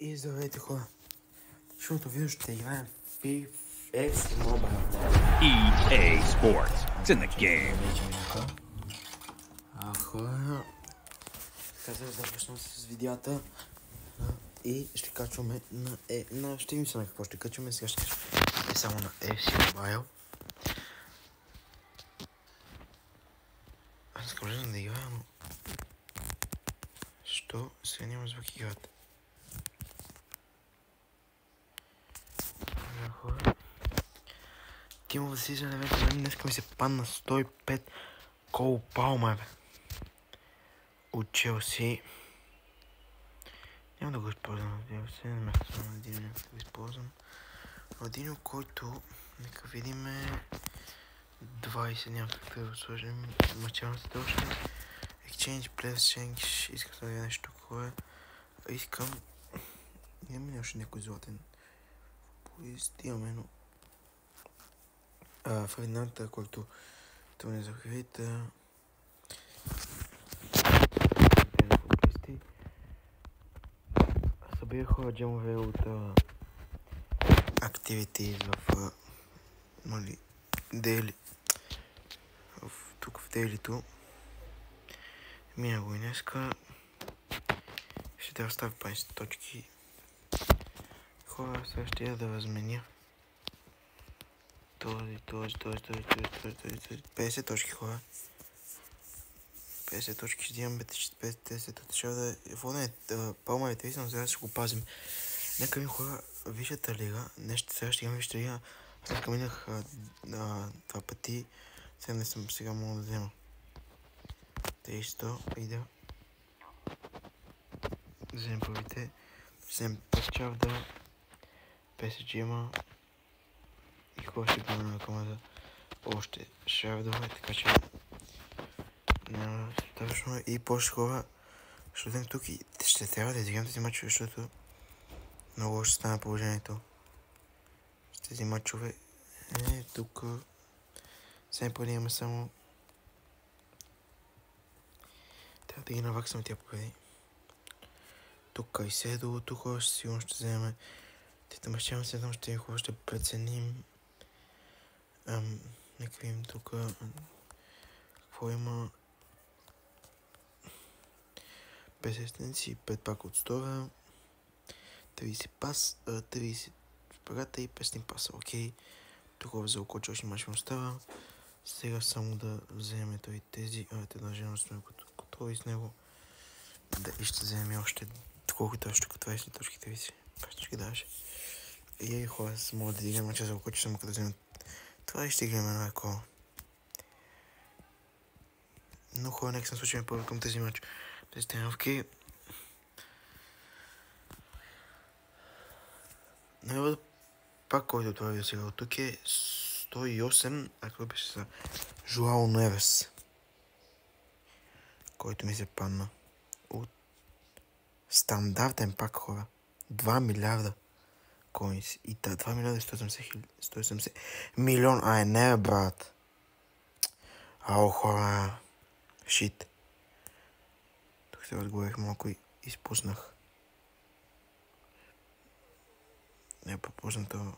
И здравейте хора, защото видео ще играем в FC Mobile. EA Sports. It's in the game. Хора, казах да започнем с видеята и ще качваме ще видим се на какво ще качваме. Сега ще качваме само на FC Mobile. Аз искам да играя, но защо сега няма звук играта? Хора, Team of the Season event, днеска ми се падна 105 Кол Палма, бе. От Челси. Няма да го използвам, разбира се, не ме хващам на Диньо, да го използвам. Диньо, който, нека видим, 20, няма как да го сложим, началната още. Exchange, Players Change, искам да видя нещо такова. Искам, имаме още някой златен футболист, имаме, но в едната, който това не захвита. Събира хора джемове от activities в Daily. Тук в Daily-то. Мина го и днеска. Ще трябва да ставя 50 точки. Хора, сега ще я да разменя. Този. 50 точки, хора. 50 точки ще имаме 50 отшава да е воден. Палма е 30, но сега ще го пазим. Нека ми хора, виждата лига. Нещо сега ще имам виждата лига. След като минах два пъти. Сега не съм, сега мога да взема 300 и да вземем първите. Вземем пърчав да PSG има. И хора ще бъде на команда още шардове, така че няма страшно. И после хора ще дадем тук и ще трябва да изиграм тези мачове, защото много ще стане положението с тези мачове. Тук сега преди имаме само трябва да ги наваксаме тя победи. Тук Кайседо, тук хора сигурно ще вземем. Тетамащавам се, там ще хора ще преценим. Нека видим тук какво има. 5 асистенции, 5 пак от стора, 30 пас, 30 шпагата и 5 паса. Окей, тук за около че мач ми остава. Сега само да вземем той тези, те даже не сме готови с него. Да, и ще вземем още колкото още като 20 точки, 30 точки даже. И хора, мога да дигам мача за около че съм като вземем това и ще гледаме на такова. Но хора, нека съм случайно първо към тези матч. Тези тренировки. Най-бъде пак който това видео сега. Тук е 108, ако беше са Жуао Невес. Който ми се падна. От стандартен пак, хора. 2 милиарда коинс. И 2 милиарда и 170 милион. Не, брат. Ау, хора. Шит. Тук се разговарях малко и изпуснах. Не е пропуснато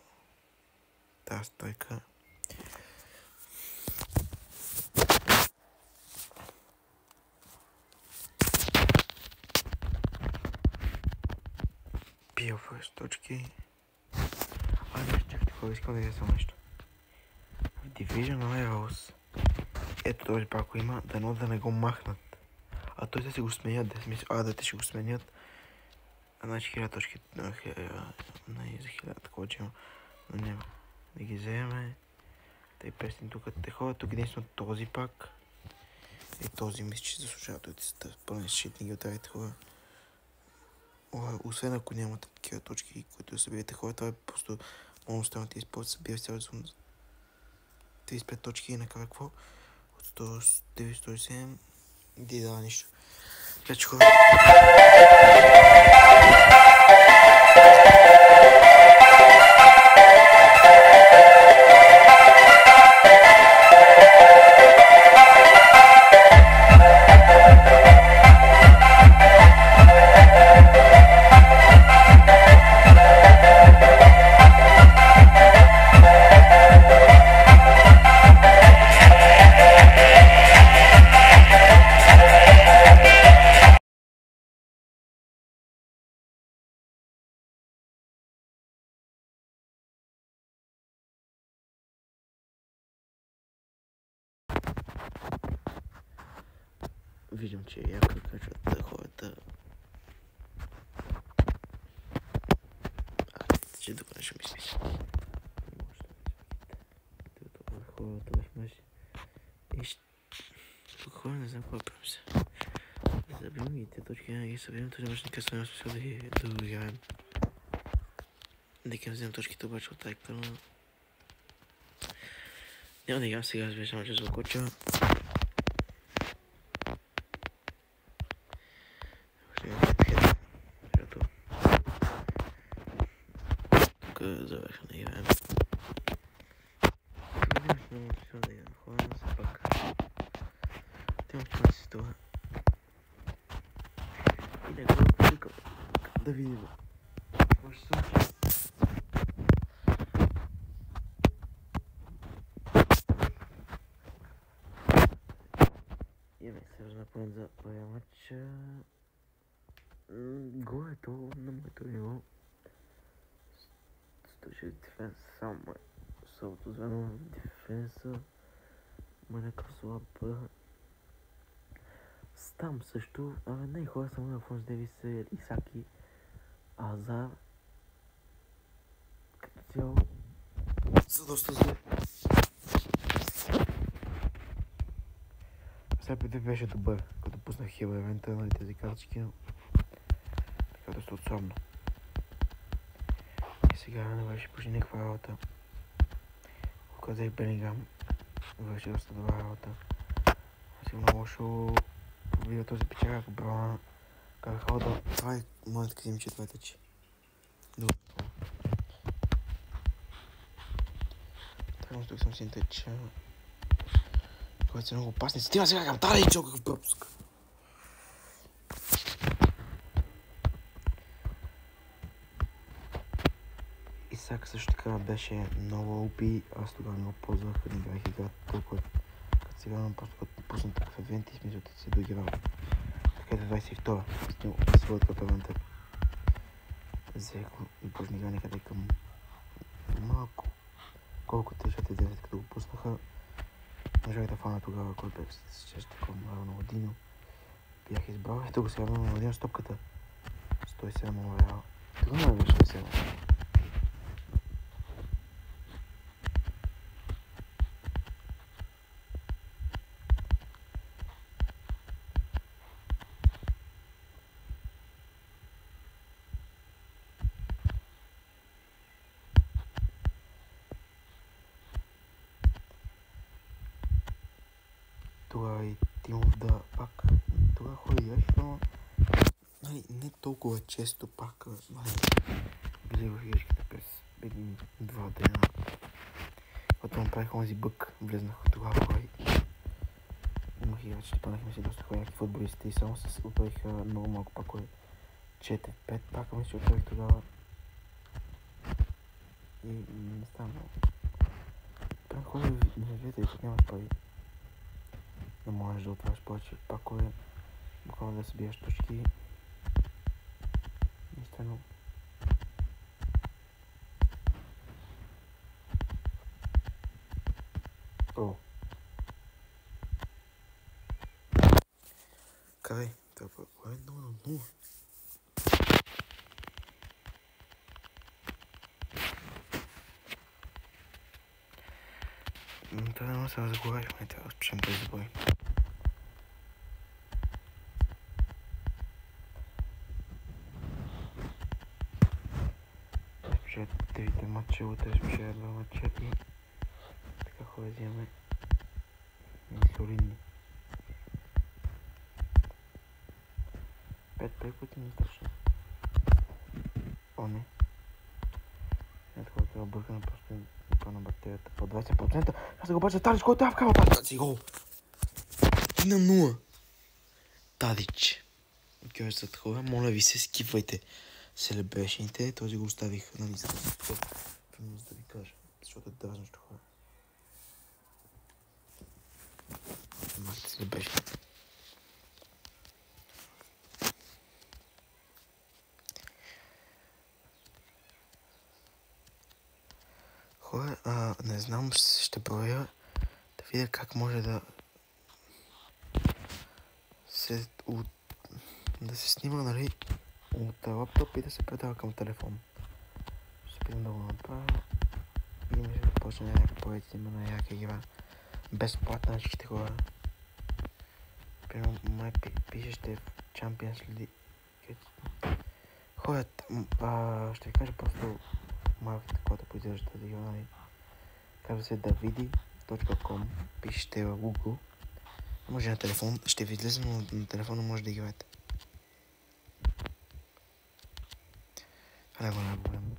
тази стойка. Пил фърст точки. Нещо чакайте, хора, искам да видя само нещо. В Division Levels. Ето този пак има, дано да не го махнат. А той да си го сменят, да те ще го сменят. Значи 1000 точки, за 1000 такова че има. Но няма. Да ги вземе. Тъй песни тук те ходят, тук единствено този пак. И този мисля, че заслужава. Той да пълни щит, не ги отравите хора. Освен ако нямате такива точки, които събирате хора, това е просто монстърно ти използват, събира цяло 35 точки и накрая какво? От 107 и дава нищо. Така че хора. виждам, че яко качват хората. Че тук нещо мисли. Хората в мъжи. Тук хора не знам какво правим се. Да забивам и те точки ги събирам, този мач нека съм смисъл да играем. Нека вземем точките обаче от тази канала. Няма да играм сега, разбира само че звукоча. Тук завърха да играем. Много смисъл да играем хора, но все пак. Тя това си това. И да го пускам. Да видим. Какво ще се случи? Имаме сериозна поинт за първия матч. Горе-то на моето ниво. 106 дефенс, само слабото звено в дефенса. Някакъв слаб. Там също, най-хора са на Алфонс Дейвис, Исаки, Азар. Като цяло са доста зле. Сега беше добър, като пуснах хил евента на тези картички, но така доста отслабно. И сега не беше почти някаква работа. Когато взех Белингам, върши доста добра работа. Сигурно лошо видя този печага, ако брала как хода. Това е моят къдим, че това е тече. Добре. Тръгвам тук съм си тече. Който са много опасни. Стига сега към тази чо какъв пропуск. Исак също така беше много опи. Аз тогава не го ползвах, не бях играл толкова. Като сега имам просто като пусна такъв евент и смисъл да се доиграл. Така е 22-а. Стил своят като евента. Взех го и почна игра някъде към малко. Колко 3-4-9 като го пуснаха. Можах да фана тогава, който бях с чест такова на Одино. Бях избрал и тук сега на Одино стопката. 107 морал. Тогава беше 107. Тогава и Тимов да пак. Тогава ходиш, но не толкова често пак били в игричките през един 2 дена. Когато му правих онзи бък, влезнах тогава и имах играчите, панахме си доста хубави футболисти и само се отправих много малко пакове. 4-5 пака ми се отправих тогава. И не става много. Правих хубави виятели, като нямаш пари. Не можеш да отваряш повече пакове, буквално да събираш точки. Естествено. О! Кай, това е 0-0. Това не може да се заговаряме, трябва да спишем този бой. Спишем 3 матча, утре спишем 2 матча и така хора взимаме солидни. 5 прекоти не страшно. О, не. Не такова трябва бъркана, просто на батерията по 20%. Аз да го бача Тадич, който е вкарал тази гол. И на 0. Тадич. Гьойсът хора, моля ви се, скипвайте селебрешените. Този го оставих на листата си тук. Примерно за да ви кажа, защото е дразнещо хора. Махте селебрешените. Хора, не знам, ще проверя да видя как може да се да се снима, нали, от лаптоп и да се предава към телефон. Ще се питам да го направя и мисля да почне някакъв повече има на някаква игра. Безплатна всичките хора. Примерно май пишеще в Champions League. Хората, ще ви кажа просто малко такова произвежда тази игра, нали. Казва се davidi.com, пишете в Google. Може на телефон, ще ви излезе, но на телефона може да играете. Това не е проблем.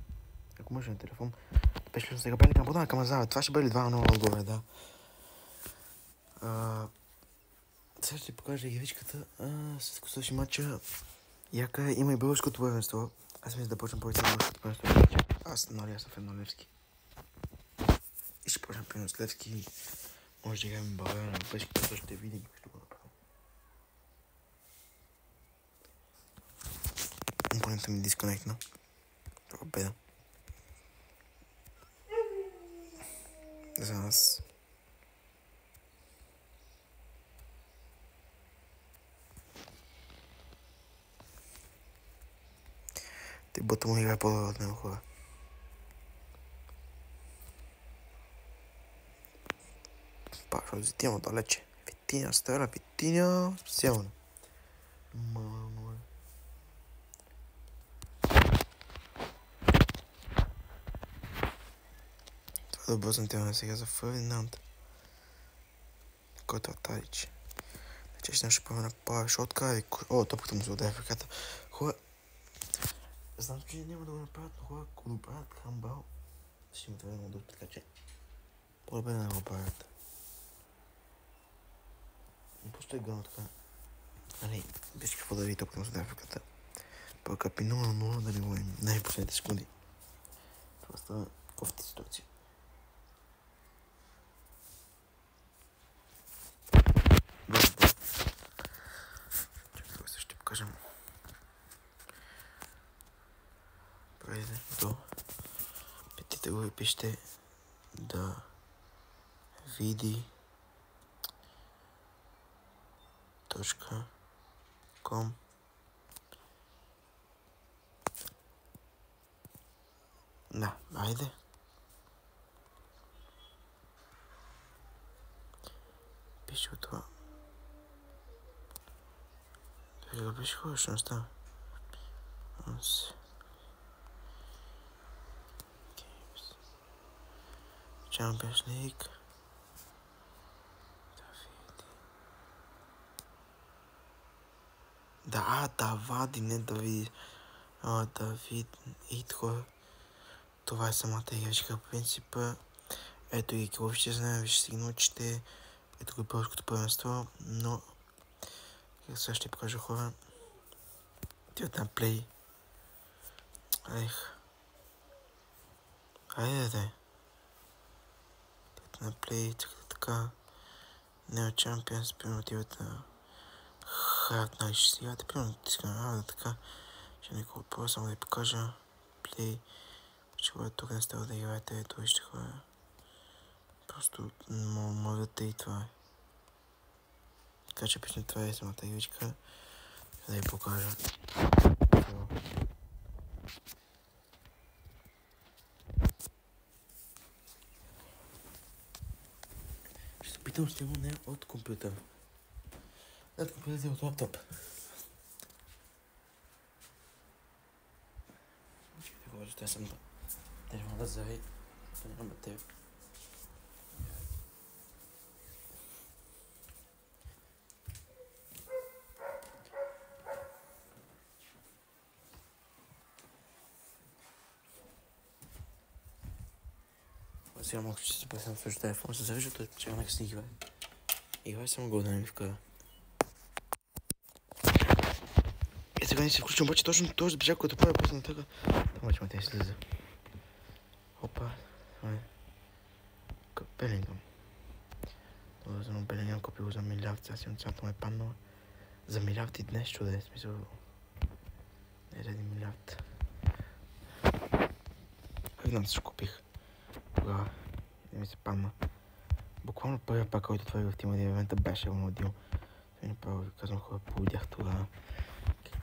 Ако може на телефон, беше ли сега бели към подана към Азава. Това ще бъде 2-0 отгоре, да. Сега ще ти покажа игричката. След като свърши матча, яка има и българското първенство. Аз мисля да почнем повече на българското първенство. Аз съм в Еднолевски. И ще почнем при Еднолевски. Може да играем България на Европейски, което ще видим какво го направим. Опонента ми дисконектна. Това беда. За нас. Ти бота му играе по-добре от него хора. Пак ще взетима далече. Витиня, стара, Витиня, силно. Мамо е. Това да бързам тя сега за Фердинанд. Който е Тарич. Значи ще нещо променя пара шотка и... О, топката му се удари в ръката. Хора... Знам, че няма да го направят, но хора, ако го правят хамбал, ще има това да дълго, така че... По-добре да не го правят. Просто е гъно така. Нали, без какво да ви топката му се удари в ръката. По-къпи 0-0 да не го им най-последните секунди. Това става кофти ситуация. Чакай, сега ще покажем. Пройде до. Петите го и пишете да види .com. Да, айде. Пише от това. Сега пише хора, ще остава. Champions League. Давади, не Давид. Давид Итхо. Това е самата играчка по принципа. Ето ги какво ще знаем, вие ще си ги научите. Ето го българското първенство, но сега ще покажа хора. Тият на плей. Айде да. Тият на плей, така. Нео Champions, примерно тият на Hard Night ще си играте, примерно искам така. Ще няколко по само да ви покажа. Плей. Ще бъде тук не става да играете, ето вижте хора. Просто мърдате и това е. Така че пишем това е самата игричка. Да ви покажа. Ще се питам с него не от компютър. От компютър и от лаптоп. Ще съм да телефона да зави. Да нямам батерия. Сега малко ще се пресам също телефон, се завижда, той чека нека си играе. Играе само го да не ми вкара. И сега не се включим, обаче точно този бежак, който прави после на така. Там обаче ме те слиза. Опа, Белингъм. Това за Белингъм купи го за милиард, сега си цялата му е паднала. За милиард и днес чуде, смисъл. Не заради милиард. Как знам се купих. Тогава не ми се падна. Буквално първия пак, който отворих в Тима Дивента беше Роналдиньо. И направо казвам хора, поводях тогава.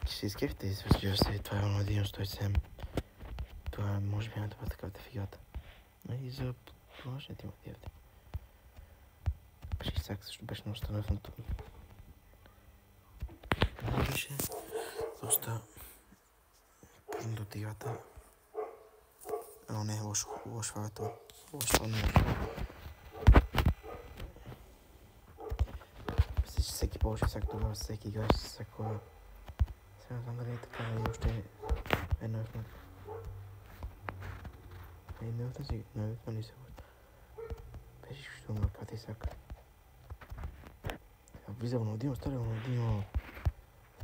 Ще се изкефите и разбира се, това е Роналдиньо 107. Това е, може би, най-добрата карта в играта. Но и за продължението има дявде. Беше Исак, също беше много становното. Но беше доста трудно от играта. Но не е лошо това е това. Лошо не е. Мисля, че всеки повече Исак тогава, всеки играе с Исак хора. Сега не знам дали е така, нали още е нърфнат. Нърфна си, нърфна ли се? Беше изключително на карта Исак. Влиза Роналдиньо, стара Роналдиньо.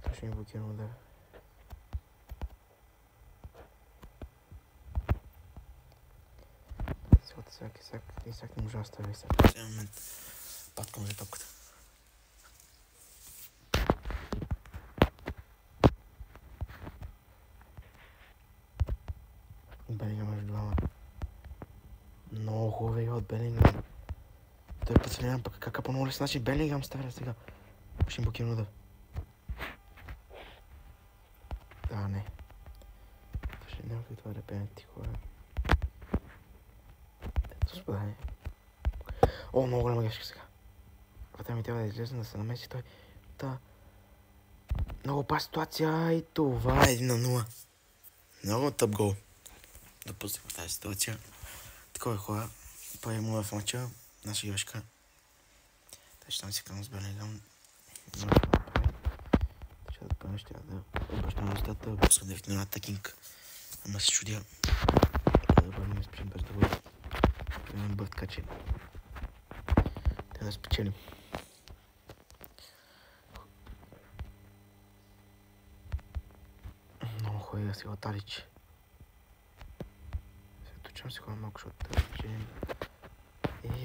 Това ще ми блокира удар. Исак не можа да стави Исак. В този момент паткам за топката. Белингъм между двама. Много хубава игра от Белингъм. Той подсъмнявам пък кака по много лесен начин Белингъм стара сега. Ще им блокира удар. Да, не. Ще няма как това да пеналти хора. Господа, не. О, много голяма грешка сега. Врата ми трябва да излезе да се намеси той. Да. Много опасна ситуация и това е 1-0. Много тъп гол. Допустих в тази ситуация. Такова е хора. Първи му в мача. Наша грешка. Те ще там си кръвно с Белингъм. Много да направи. Ще да пълня, ще да обръщам резултата. Пуска 9 на атакинг. Ама се чудя. Да бъдем спрем без да бъде. Примерно бъд качи. Да спечелим. Много хубава сега Талич. Сега точам си хора малко, защото да спечелим.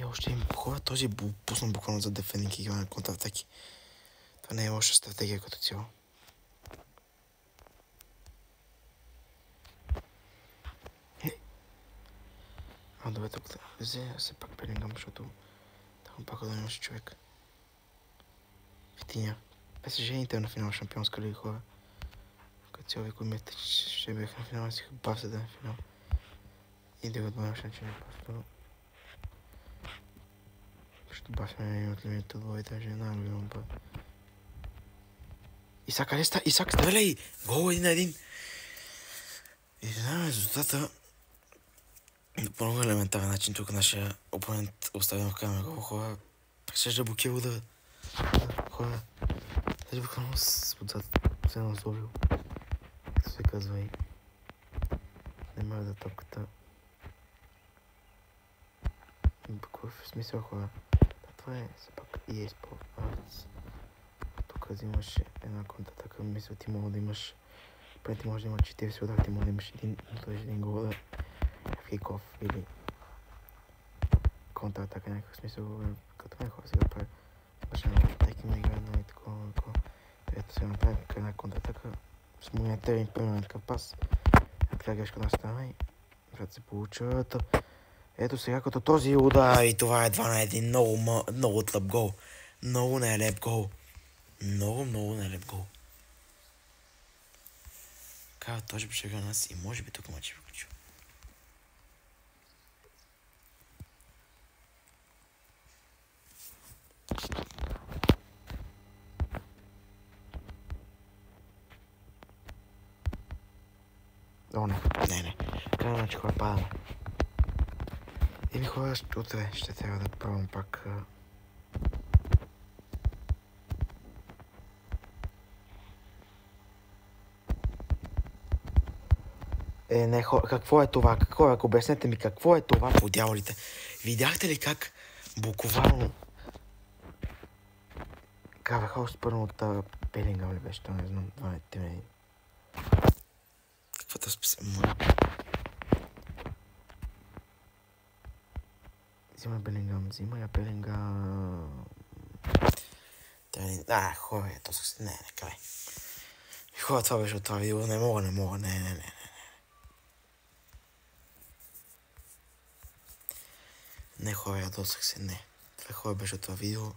Още им хора този пусна буквално за дефендинг и игра на контратаки. Това не е лоша стратегия като цяло. Добре, тук да взе се пак Белингъм, защото там пак да имаше човек. Витиня. ПСЖ и Интер на финал шампионска лига хора. Като цяло ви мислите, че ще бях на финал и си бав се да на финал. И да го отбавяш начин е просто. Защото бавяме един от лимитите от двоите, че една любима бъд. Исак, къде ста? Исак, стреляй! Гол 1-1! И знаме резултата. По много елементарен начин тук нашия опонент оставя в камера гол хора. Пресежда блокира да хора. Тези буквално с отзад се назловил. Както се казва и не мога да топката. В смисъл хора. Това е все пак EA Sports. Тук взимаш една контратака. Мисля, ти мога да имаш. Преди ти може да имаш 40 удара, ти може да имаш един гол да фейков или контратака някакъв смисъл. Като мен хора сега прави. Баше на атаки има игра на такова. Ето сега направи една контратака. С монетарен примерно такъв пас. Така грешка на страна и когато се получава. Ето сега като този удар и това е 2-1. Много тлъп гол. Много нелеп гол. Много нелеп гол. Кава този беше игра нас и може би тук мачи е включил. О, не. Крайна начин хора падаме. Еми хора, утре ще трябва да пробвам пак. Не, хора, какво е това? Ако обяснете ми какво е това по дяволите? Видяхте ли как буквално Карахал спърна от Белингъм ли беше? Това не знам, 12 минути. Каквото списам? Взима Белингъм, хора, то се... Не, край. Хора, това беше от това видео, не мога, не. Не, хора, ядосах се, не. Това хора беше от това видео.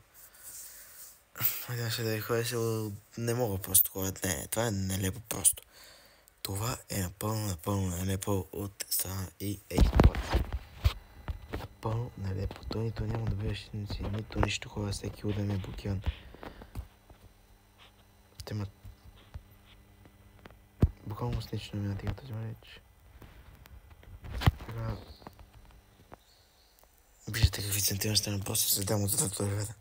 Надявам се да ви харесало. Не мога просто хора. Не, това е нелепо просто. Това е напълно нелепо от страна и eSports. Напълно нелепо. Той нито няма да бъдеш нито нищо хора. Всеки удар ми е блокиран. Те имат... Буквално с нищо не ми натига тази реч. Така... Виждате какви центима стана, просто се дам от зато да гледа.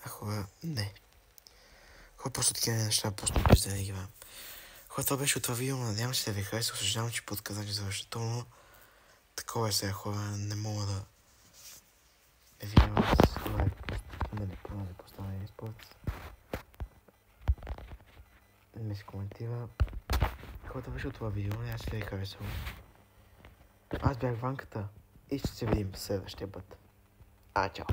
А хора, не. Хора, просто такива неща, просто без да не ги вам. Хора, това беше от това видео, надявам се да ви хареса. Съжалявам, че подказах завършително. Такова е сега, хора, не мога да... видим с лайк, нали, пълно да поставя eSports. Не се коментира. Хора, това беше от това видео, надявам се да ви харесало. Аз бях Ванката и ще се видим следващия път. Чао!